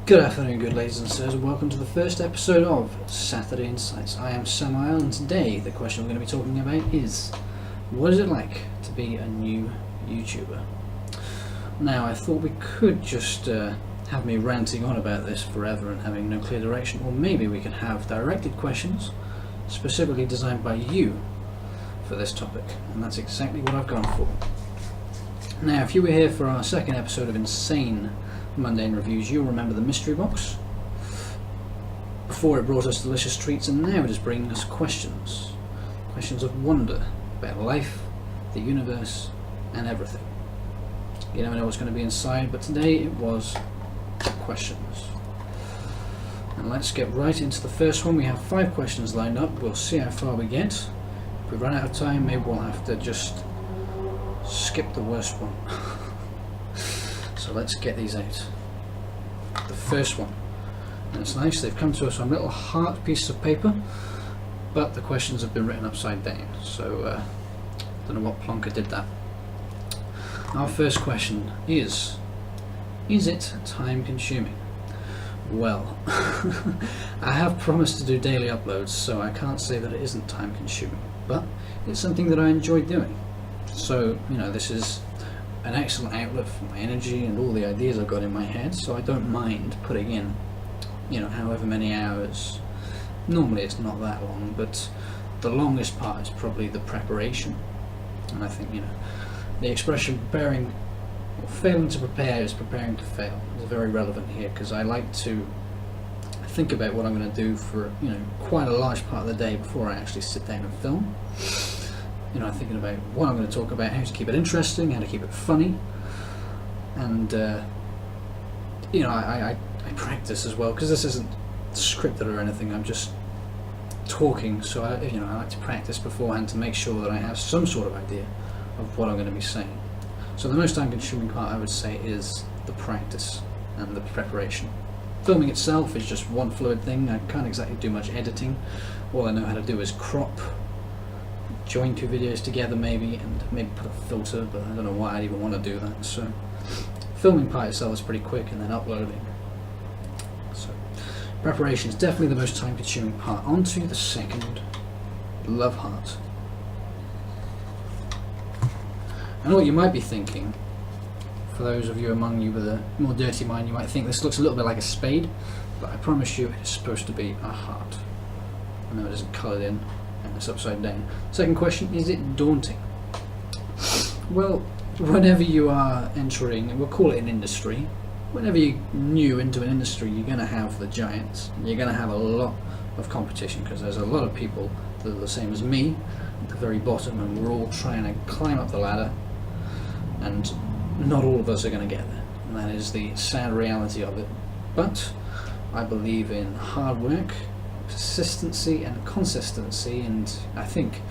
Good afternoon, good ladies and sirs, and welcome to the first episode of Saturday Insights. I am Samael, and today the question we're going to be talking about is, what is it like to be a new YouTuber? Now, I thought we could just have me ranting on about this forever and having no clear direction, or maybe we could have directed questions specifically designed by you for this topic, and that's exactly what I've gone for. Now, if you were here for our second episode of Insane Mundane Reviews, you'll remember the mystery box. Before, it brought us delicious treats, and now it is bringing us questions of wonder about life, the universe, and everything. You never know what's going to be inside, but today it was questions. And let's get right into the first one. We have 5 questions lined up. We'll see how far we get. If we run out of time, maybe we'll have to just skip the worst one. So let's get these out. The first one, and it's nice, they've come to us on little heart pieces of paper, but the questions have been written upside down, so don't know what plonker did that. Our first question is it time consuming? Well, I have promised to do daily uploads, so I can't say that it isn't time consuming, but it's something that I enjoy doing. So, this is an excellent outlet for my energy and all the ideas I've got in my head, so I don't mind putting in, however many hours. Normally it's not that long, but the longest part is probably the preparation. And I think, the expression failing to prepare is preparing to fail is very relevant here, because I like to think about what I'm going to do for, quite a large part of the day before I actually sit down and film. I'm thinking about what I'm going to talk about, how to keep it interesting, how to keep it funny, and I practice as well, because this isn't scripted or anything. I'm just talking, so I like to practice beforehand to make sure that I have some sort of idea of what I'm going to be saying. So the most time-consuming part, I would say, is the practice and the preparation. Filming itself is just one fluid thing. I can't exactly do much editing. All I know how to do is crop, join 2 videos together maybe put a filter, but I don't know why I'd even want to do that. So filming part itself is pretty quick, and then uploading. So preparation is definitely the most time consuming part. On to the second, love heart. I know what you might be thinking. For those of you among you with a more dirty mind, you might think this looks a little bit like a spade, but I promise you it's supposed to be a heart. I know it isn't coloured in, and it's upside down. Second question, is it daunting? Well, whenever you are entering, we'll call it an industry, whenever you're new into an industry, you're going to have the giants. You're going to have a lot of competition, because there's a lot of people that are the same as me at the very bottom, and we're all trying to climb up the ladder, and not all of us are going to get there, and that is the sad reality of it. But I believe in hard work, persistency and consistency, and I think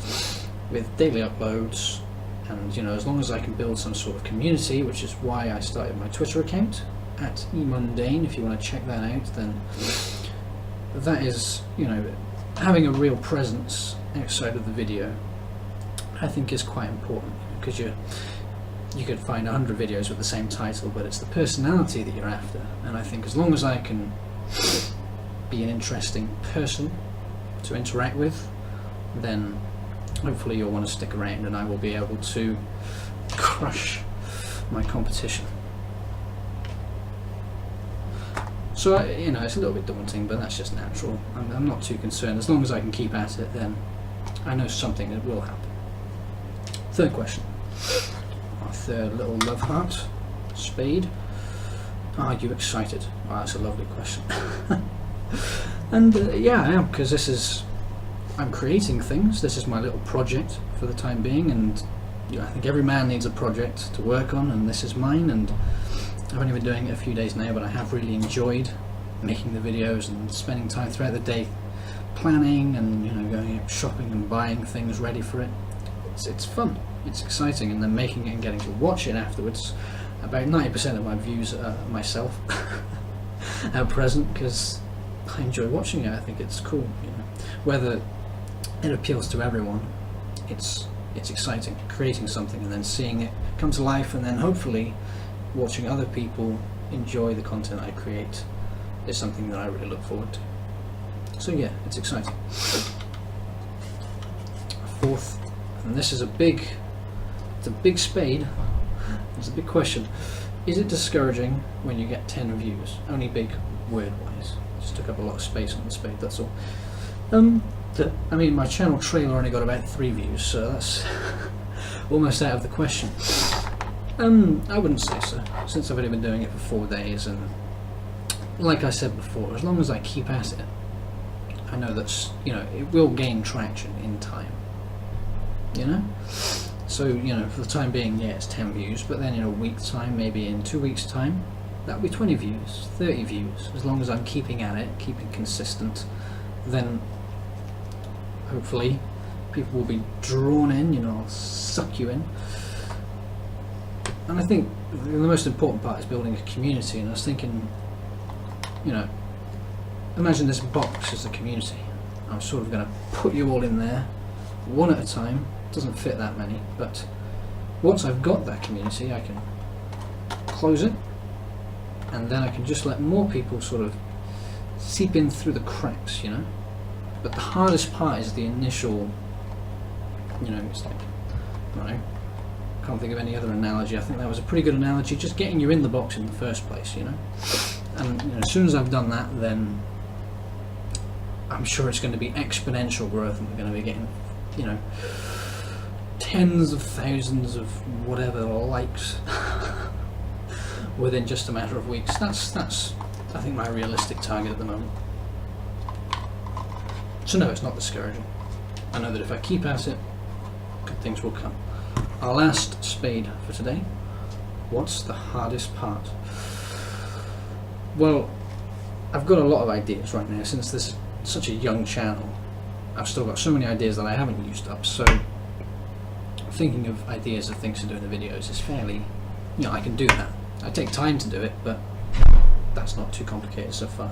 with daily uploads, and as long as I can build some sort of community, which is why I started my Twitter account at emundane. If you want to check that out, then that is, having a real presence outside of the video, I think is quite important, because you could find 100 videos with the same title, but it's the personality that you're after. And I think as long as I can be an interesting person to interact with, then hopefully you'll want to stick around, and I will be able to crush my competition. So it's a little bit daunting, but that's just natural. I'm not too concerned. As long as I can keep at it, then I know something that will happen. Third question, our third little love heart, spade. Are you excited? Well, that's a lovely question. And yeah, I am, because I'm creating things. This is my little project for the time being, and I think every man needs a project to work on, and this is mine. And I've only been doing it a few days now, but I have really enjoyed making the videos and spending time throughout the day planning and going out shopping and buying things ready for it. It's fun, it's exciting, and then making it and getting to watch it afterwards. About 90% of my views are myself at present, because I enjoy watching it. I think it's cool. Whether it appeals to everyone, it's exciting creating something and then seeing it come to life, and then hopefully watching other people enjoy the content I create is something that I really look forward to. So yeah, it's exciting. Fourth, and this is it's a big spade, it's a big question. Is it discouraging when you get 10 views? Only big word-wise. Just took up a lot of space on the spade, that's all. I mean, my channel trailer only got about 3 views, so that's almost out of the question. I wouldn't say so, since I've only been doing it for 4 days, and like I said before, as long as I keep at it, I know that's, you know, it will gain traction in time, you know? So, you know, for the time being, yeah, it's 10 views, but then in a week's time, maybe in 2 weeks' time, that'll be 20 views, 30 views. As long as I'm keeping at it, keeping consistent, then hopefully people will be drawn in, you know, I'll suck you in. And I think the most important part is building a community, and I was thinking, you know, imagine this box as a community. I'm sort of going to put you all in there, one at a time. It doesn't fit that many, but once I've got that community, I can close it, and then I can just let more people sort of seep in through the cracks, you know. But the hardest part is the initial, you know, it's like, I don't know, can't think of any other analogy. I think that was a pretty good analogy, just getting you in the box in the first place, you know. And you know, as soon as I've done that, then I'm sure it's going to be exponential growth, and we're going to be getting, you know, tens of thousands of whatever likes within just a matter of weeks. That's I think my realistic target at the moment. So no, it's not discouraging. I know that if I keep at it, good things will come. Our last spade for today. What's the hardest part? Well, I've got a lot of ideas right now. Since this is such a young channel, I've still got so many ideas that I haven't used up, so thinking of ideas of things to do in the videos is fairly, you know, I can do that. I take time to do it, but that's not too complicated so far.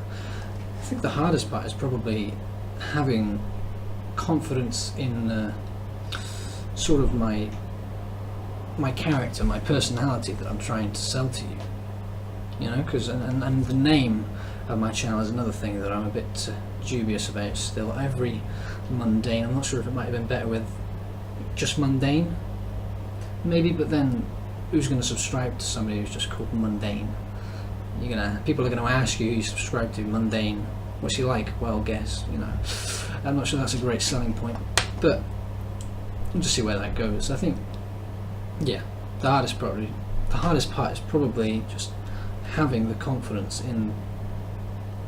I think the hardest part is probably having confidence in sort of my character, my personality that I'm trying to sell to you. You know, because and the name of my channel is another thing that I'm a bit dubious about still. Every mundane, I'm not sure if it might have been better with just mundane, maybe, but then who's going to subscribe to somebody who's just called mundane? People are going to ask you who you subscribe to. Mundane, what's he like? Well, guess, you know. I'm not sure that's a great selling point, but we'll just see where that goes. I think, yeah, the hardest part is probably just having the confidence in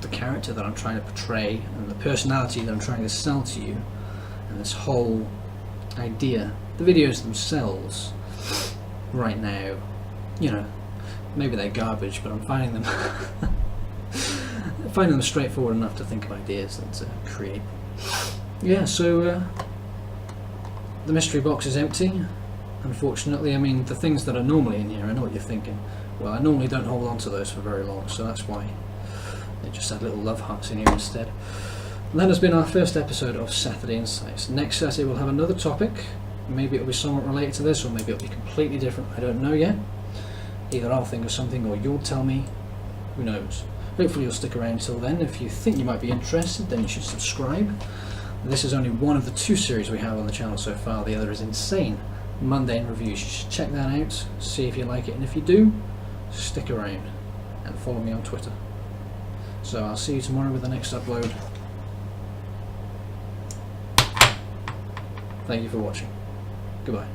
the character that I'm trying to portray and the personality that I'm trying to sell to you, and this whole idea. The videos themselves right now, you know, maybe they're garbage, but I'm finding them straightforward enough to think of ideas and to create. Yeah, so the mystery box is empty, unfortunately. I mean, the things that are normally in here, I know what you're thinking. Well, I normally don't hold on to those for very long, so that's why they just had little love hearts in here instead. And that has been our first episode of Saturday Insights. Next Saturday we'll have another topic. Maybe it'll be somewhat related to this, or maybe it'll be completely different. I don't know yet. Either I'll think of something or you'll tell me. Who knows? Hopefully you'll stick around till then. If you think you might be interested, then you should subscribe. This is only one of the 2 series we have on the channel so far. The other is Insane Mundane Reviews. You should check that out, see if you like it, and if you do, stick around and follow me on Twitter. So I'll see you tomorrow with the next upload. Thank you for watching. Goodbye.